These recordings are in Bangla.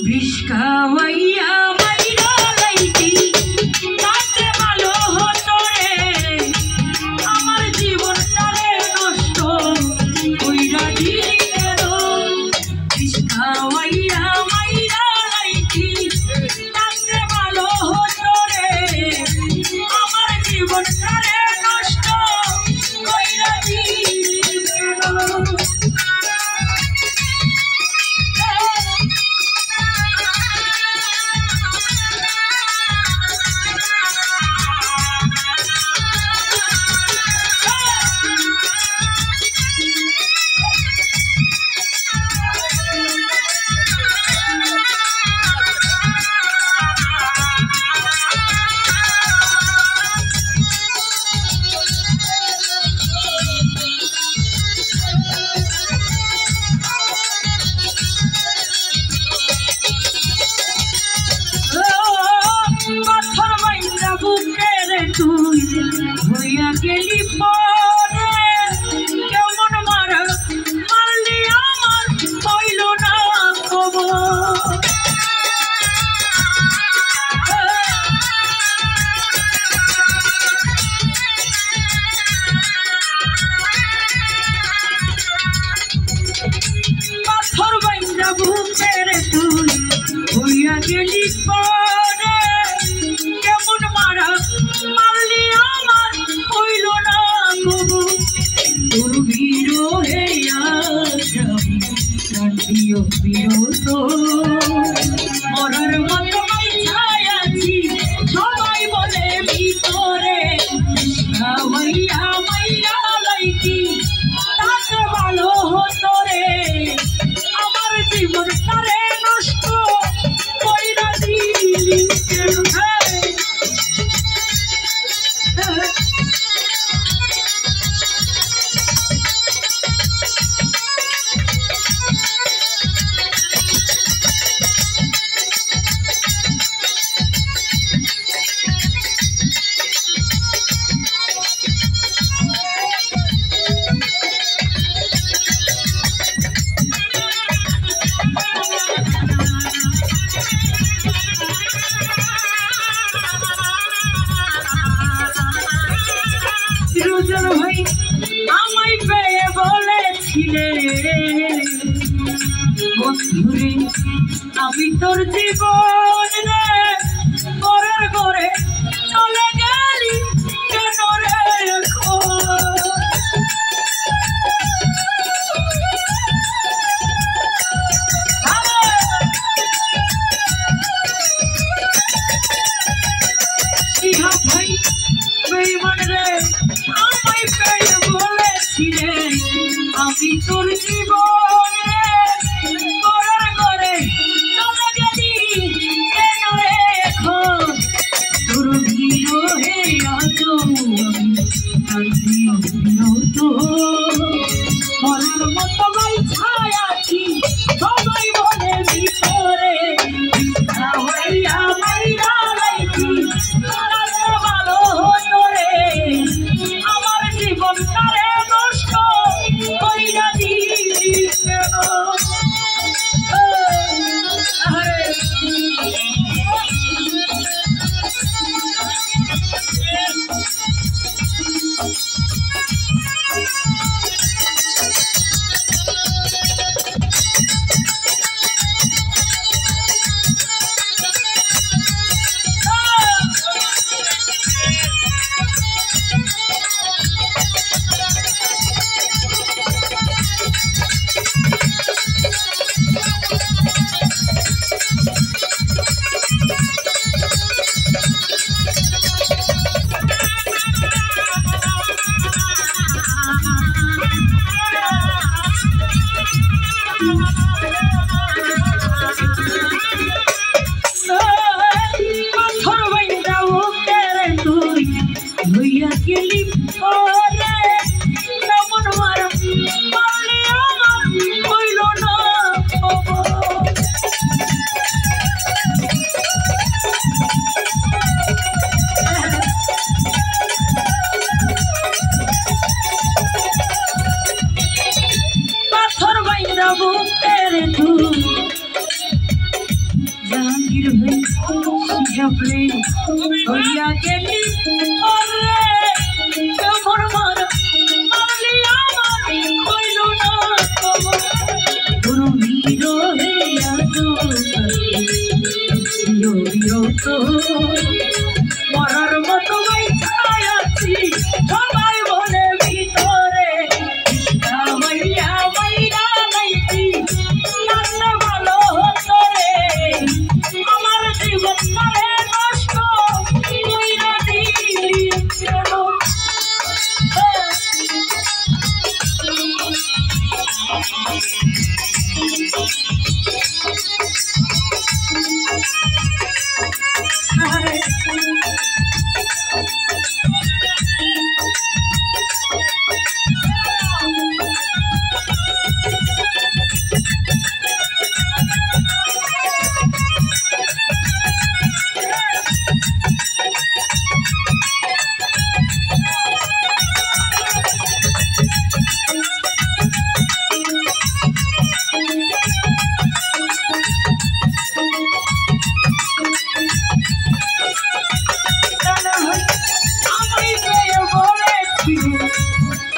विष खावाइया माइरा लाइती ताते भालो हतो रे आमार जीवनटारे नष्ट कइरा दिली केन विष खावाइया माइरा लाइती ताते भालो हतो रे आमार जीवनटारे नष्ट कइरा दिली केन হইয়া গেলি পরে কেমন মারা মারলি আমার হইল না খবর পাথর বাইন্দা বুকের তুই হইয়া গেলি পরে কেমন মারা মারলি আমার হইল না গো তোর বিরহে আজ আমি কান্দিও বিরত মরার মতো মাইঝাই আছি সবাই বলে ভিতরে হইয়া মাইরা লাইতি তাতে ভালো হতো রে আমার জীবনটারে নষ্ট কইরা দিলি কেন রোজন ভাই আমায় পেয়ে বলেছিলে বন্ধুরে আমি তোর জীবন রে পরের ঘরে চলে গেলি কেন রে ইহা ভাই বেঈমান রে আমায় পেয়ে বলেছিলে আমি তোর জীবন রে পরের ঘরে চলে গেলি কেন রে এখন তোর বিরহে আজ আমি বিরত মরার মতো মাইঝাই আছি সবাই বলে ভিতরে হইয়া মাইরা লাইতি তাতে ভালো হতো রে আমার জীবনটারে নষ্ট কইরা দিলি কেন পাথর বাইন্দা বুকের তুই হইয়া গেলি পরে কেমন মারা মারলি আমার হইল না ঝাপড়ি হইয়া গেলি ওরে কেমন মার মারলি আমার কইল না খবর গুরু হিরো হইয়া তো তো মরার মতো বাইছাই আছি সবাই বলে ভিতরে মাইয়া মাইরা নাইছি নাচতে ভালো হতো রে আমার জীবন করে নষ্ট কইরা দিলি কেন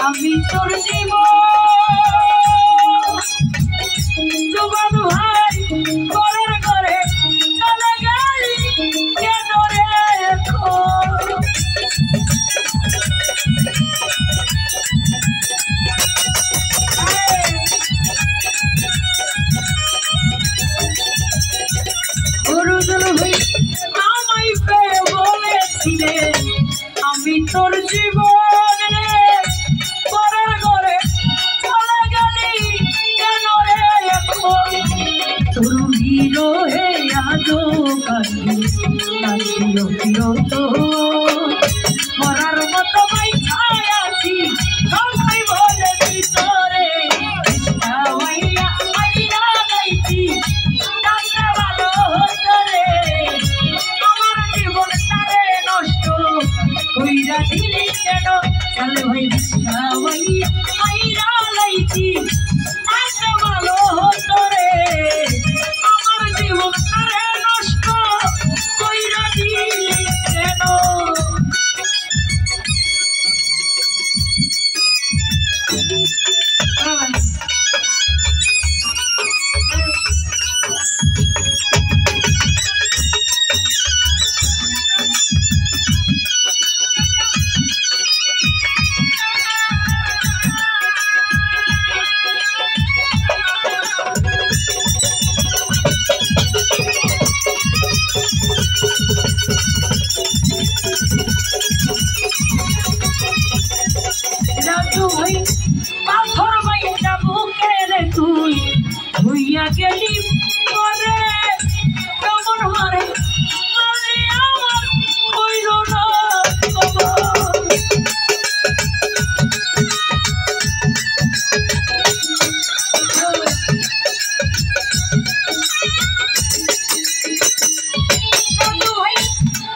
আমি তোর জীবন ভাই ঘরের ঘরে চলে গেলি কেন রে গুরুদল ভাই আমায় পেয়ে বলেছিলে আমি তোর জীবন মরার মতো বাইছাই আছি সবাই বলে ভিতরে মাইয়া মাইরা নাইছি নাচতে ভালো হতো রে আমার জীবন তারে নষ্ট কইরা দিলি কেন চলে ভাই মাইয়া মাইরা নাইছি নাচতে ভালো হতো রে আমার জীবন তারে নষ্ট কইরা দিলি কেন পাথর বাইটা বুকের তুই হইয়া গেলি পরে কেমন মারে মারলি আমার কইল না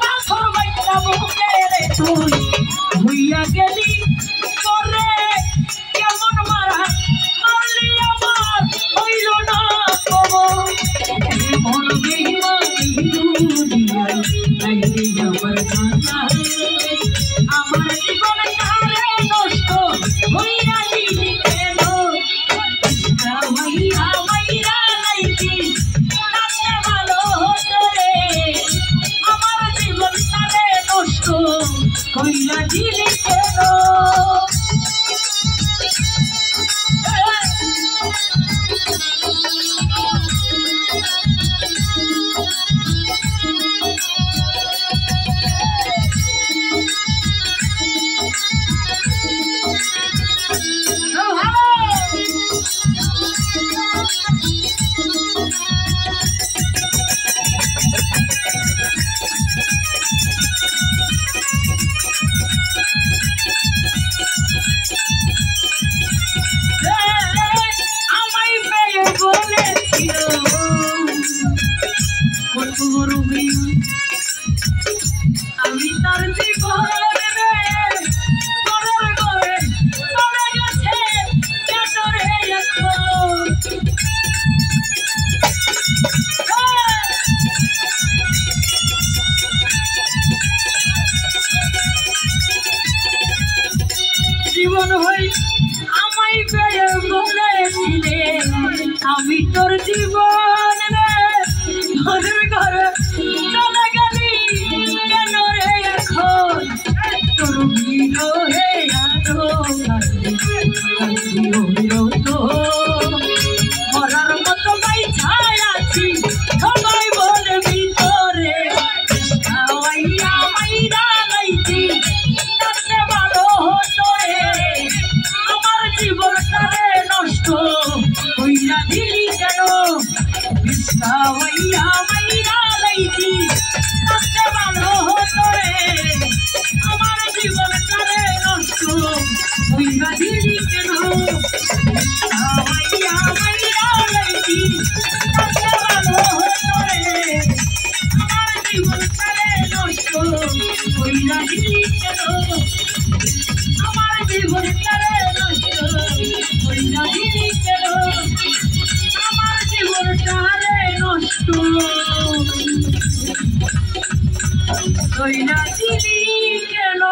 পাথর বাইটা বুকের তুই হইয়া গেলি পরে কেমন মারা মারলি আমার হইল না খবর মন বেইমানি দুনিয়ায় নাইলে আমার কান্না আমার জীবন তারে নষ্ট হইয়া দিলি কেন মাইয়া মাইরা নাইছি নাচতে ভালো হতো রে আমার জীবন তারে নষ্ট কইরা দিলি কেন আমি তার জীবন ছিলে আমি তোর জীবন রে ঘরের ঘরে চলে গেলি কেন রে এখন তোর বিরহে আরো মরার মতো ভাই ছায় আছি সবাই বলে ভিতরে খাওয়াইয়া মাইরা লাইছি তাতে ভালো হতো রে আমার জীবনটারে নষ্ট কইরা দিলি কেন খাওয়াইয়া মাইরা লাইছি তাতে ভালো হতো রে আমার জীবনটারে নষ্ট কইরা দিলি কেন খাওয়াইয়া মাইরা লাইছি তাতে ভালো হতো রে আমার জীবনটারে নষ্ট কইরা দিলি কেন আমার জীবনটারে নষ্ট কইরা দিলি কেন আমার জীবনটারে নষ্ট কইরা দিলি কেন